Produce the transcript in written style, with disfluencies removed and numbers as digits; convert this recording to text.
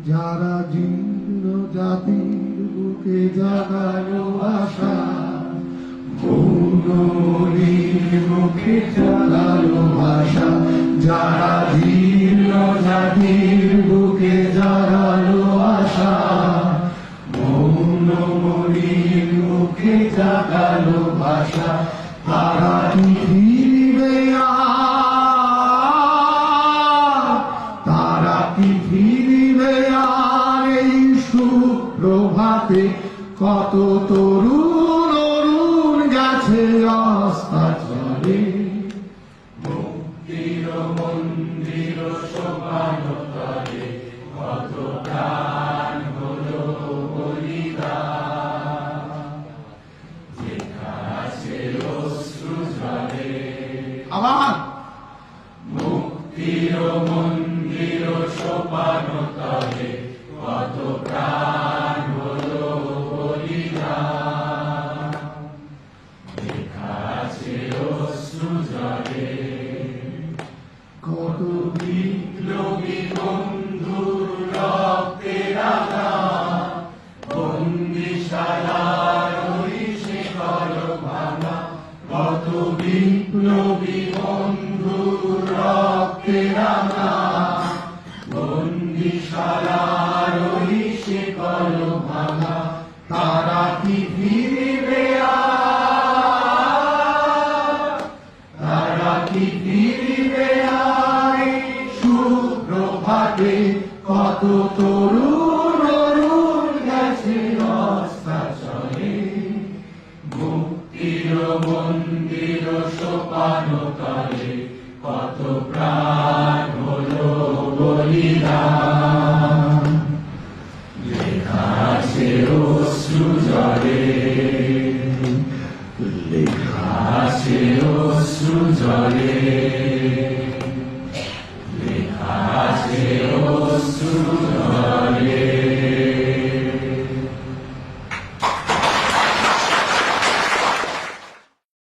যারা জীর্ণ জাতির বুকে জাগালো আশা, মৌনমণির মুখে জাগালো ভাষা। যারা জীর্ণ জাতির বুকে জাগালো আশা, মৌনমণির মুখে জাগালো ভাষা। তারা কি ফিরবে আর, তারা কি ফিরবে আর এই সুপ্রভাতে? কত তরুণ অরুণ গেছে অস্তাচলে। মুক্তির মন্দির সোপান তলে কত প্রাণ হলো বলিদান। যেখানে আছে অশ্রু জলে আবার মুক্তির মন্দির সোপান তলে কত প্রাণ হলো বলিদান। যেখানে আছে অশ্রু জলে কত বিপ্লবী বন্ধুর রক্তের আঘাত। বন্দিশালার ওই শিকল ভাঙা, কত বিপ্লবী বন্ধুর রক্তের আঘাত। বন্দিশালার ওই শিকল ভাঙা। তারা কি ফিরবে আর, তারা কি ফিরবে আর সুপ্রভাতে? কত তরুণ